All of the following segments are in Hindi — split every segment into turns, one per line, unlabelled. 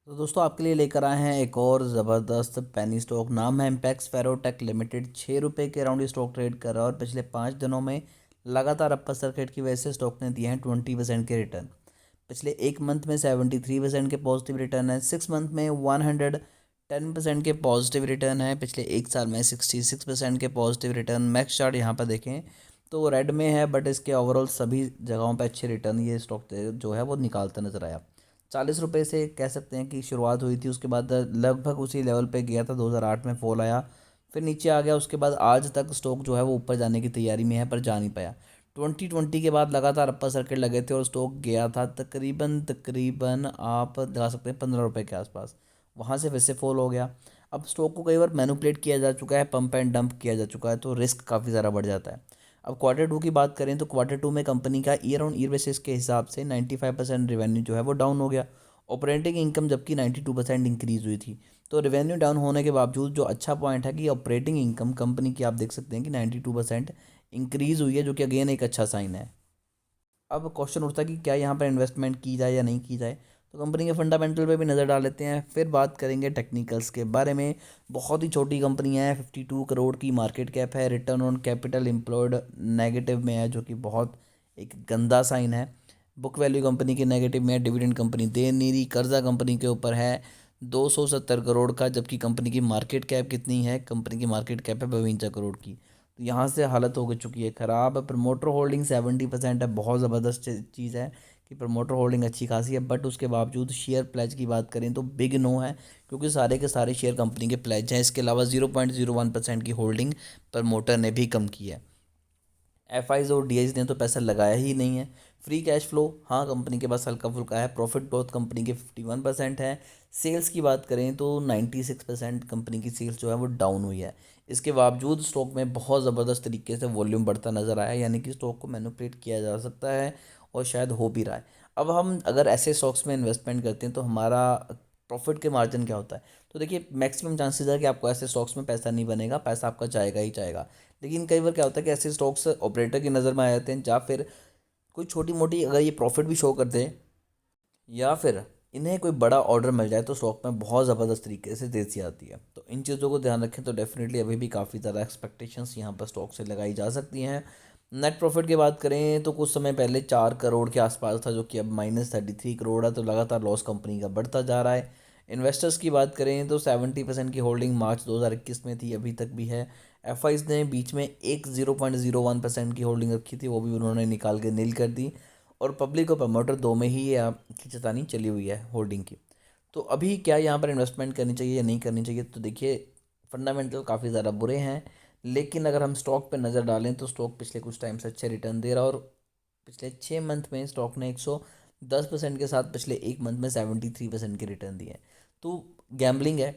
तो दोस्तों आपके लिए लेकर आए हैं एक और ज़बरदस्त पेनी स्टॉक। नाम है impex ferro-tech लिमिटेड। 6 रुपये के अराउंड स्टॉक ट्रेड कर रहा है और पिछले 5 दिनों में लगातार अपर सर्किट की वजह से स्टॉक ने दिए हैं 20% के रिटर्न। पिछले एक मंथ में 73% के पॉजिटिव रिटर्न है। 6 मंथ में 110% के पॉजिटिव रिटर्न है। पिछले एक साल में 66% के पॉजिटिव रिटर्न। मैक्स चार्ट यहाँ पर देखें तो रेड में है, बट इसके ओवरऑल सभी जगहों पर अच्छे रिटर्न ये स्टॉक जो है वो निकालता नजर आया। 40 रुपये से कह सकते हैं कि शुरुआत हुई थी, उसके बाद लगभग उसी लेवल पे गया था। 2008 में फॉल आया, फिर नीचे आ गया। उसके बाद आज तक स्टॉक जो है वो ऊपर जाने की तैयारी में है, पर जा नहीं पाया। 2020 के बाद लगातार अपर सर्किट लगे थे और स्टॉक गया था तकरीबन तकरीबन आप लगा सकते हैं 15 रुपये के आसपास। वहाँ से फिर से फॉल हो गया। अब स्टॉक को कई बार मैनिपुलेट किया जा चुका है, पंप एंड डंप किया जा चुका है, तो रिस्क काफ़ी ज़्यादा बढ़ जाता है। अब Q2 की बात करें तो Q2 में कंपनी का ईयर ऑन ईयर बेसिस के हिसाब से 95% रेवेन्यू जो है वो डाउन हो गया। ऑपरेटिंग इनकम जबकि 92% इंक्रीज़ हुई थी। तो रेवेन्यू डाउन होने के बावजूद जो अच्छा पॉइंट है कि ऑपरेटिंग इनकम कंपनी की आप देख सकते हैं कि 92% इंक्रीज़ हुई है, जो कि अगेन एक अच्छा साइन है। अब क्वेश्चन उठता है कि क्या यहाँ पर इन्वेस्टमेंट की जाए या नहीं की जाए। तो कंपनी के फंडामेंटल पे भी नज़र डाल लेते हैं, फिर बात करेंगे टेक्निकल्स के बारे में। बहुत ही छोटी कंपनी है, 52 करोड़ की मार्केट कैप है। Return on capital employed negative में है, जो कि बहुत एक गंदा साइन है। बुक वैल्यू कंपनी की नेगेटिव में है। डिविडेंड कंपनी दे नहीं रही। कर्जा कंपनी के ऊपर है 270 करोड़ का, जबकि कंपनी की मार्केट कैप कितनी है? कंपनी की मार्केट कैप है 52 करोड़ की। तो यहाँ से हालत हो चुकी है ख़राब। प्रमोटर होल्डिंग 70% है। बहुत ज़बरदस्त चीज़ है कि प्रमोटर होल्डिंग अच्छी खासी है, बट उसके बावजूद शेयर प्लेज की बात करें तो बिग नो है, क्योंकि सारे के सारे शेयर कंपनी के प्लेज हैं। इसके अलावा 0.01% की होल्डिंग प्रमोटर ने भी कम की है। एफआईज और डीआईज ने तो पैसा लगाया ही नहीं है। फ्री कैश फ्लो हाँ कंपनी के पास हल्का फुल्का है। प्रॉफिट ग्रोथ कंपनी के 51% है। सेल्स की बात करें तो 96% कंपनी की सेल्स जो है वो डाउन हुई है। इसके बावजूद स्टॉक में बहुत ज़बरदस्त तरीके से वॉल्यूम बढ़ता नज़र आया, यानी कि स्टॉक को मैनिपुलेट किया जा सकता है और शायद हो भी रहा है। अब हम अगर ऐसे स्टॉक्स में इन्वेस्टमेंट करते हैं तो हमारा प्रॉफिट के मार्जिन क्या होता है? तो देखिए, मैक्सिमम चांसेस है कि आपको ऐसे स्टॉक्स में पैसा नहीं बनेगा, पैसा आपका जाएगा ही जाएगा। लेकिन कई बार क्या होता है कि ऐसे स्टॉक्स ऑपरेटर की नज़र में आ जाते हैं, या फिर कोई छोटी मोटी अगर ये प्रॉफिट भी शो करते हैं, या फिर इन्हें कोई बड़ा ऑर्डर मिल जाए, तो स्टॉक में बहुत ज़बरदस्त तरीके से तेज़ी आती है। तो इन चीज़ों को ध्यान रखें तो डेफिनेटली अभी भी काफ़ी ज़्यादा एक्सपेक्टेशंस यहाँ पर स्टॉक से लगाई जा सकती हैं। नेट प्रॉफिट की बात करें तो कुछ समय पहले 4 करोड़ के आसपास था, जो कि अब -33 करोड़ है। तो लगातार लॉस कंपनी का बढ़ता जा रहा है। इन्वेस्टर्स की बात करें तो 70% की होल्डिंग मार्च 2021 में थी, अभी तक भी है। एफआईज ने बीच में एक 0.01% की होल्डिंग रखी थी, वो भी उन्होंने निकाल के नील कर दी। और पब्लिक और प्रमोटर दो में ही ये खींचतानी चली हुई है होल्डिंग की। तो अभी क्या यहाँ पर इन्वेस्टमेंट करनी चाहिए या नहीं करनी चाहिए? तो देखिए, फंडामेंटल काफ़ी ज़्यादा बुरे हैं, लेकिन अगर हम स्टॉक पर नज़र डालें तो स्टॉक पिछले कुछ टाइम से अच्छे रिटर्न दे रहा है। और पिछले 6 मंथ में स्टॉक ने 110% के साथ पिछले एक मंथ में 73% के रिटर्न दिए हैं। तो गैम्बलिंग है,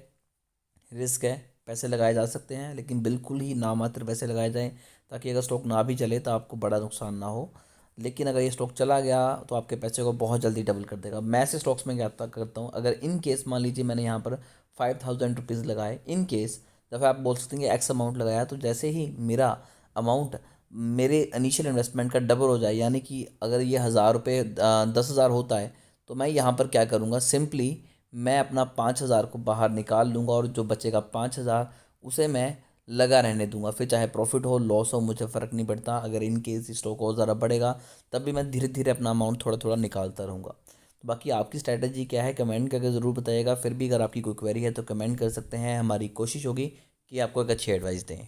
रिस्क है, पैसे लगाए जा सकते हैं, लेकिन बिल्कुल ही नामात्र पैसे लगाए जाएं, ताकि अगर स्टॉक ना भी चले तो आपको बड़ा नुकसान ना हो। लेकिन अगर ये स्टॉक चला गया तो आपके पैसे को बहुत जल्दी डबल कर देगा। मैं ऐसे स्टॉक्स में क्या करता हूँ, अगर इन केस मान लीजिए मैंने यहाँ पर 5000 रुपीज़ लगाए, इन केस दफ़ा आप बोल सकते हैं कि एक्स अमाउंट लगाया, तो जैसे ही मेरा अमाउंट मेरे इनिशियल इन्वेस्टमेंट का डबल हो जाए, यानी कि अगर ये 1000 रुपये 10,000 होता है, तो मैं यहाँ पर क्या करूँगा, सिंपली मैं अपना 5,000 को बाहर निकाल लूँगा और जो बचेगा 5,000 उसे मैं लगा रहने दूंगा। फिर चाहे प्रॉफिट हो लॉस हो मुझे फ़र्क नहीं पड़ता। अगर इन केस स्टॉक और ज़्यादा बढ़ेगा तब भी मैं धीरे धीरे अपना अमाउंट थोड़ा थोड़ा निकालता रहूँगा। तो बाकी आपकी स्ट्रैटेजी क्या है कमेंट करके ज़रूर बताइएगा। फिर भी अगर आपकी कोई क्वेरी है तो कमेंट कर सकते हैं, हमारी कोशिश होगी कि आपको एक अच्छी एडवाइस दें।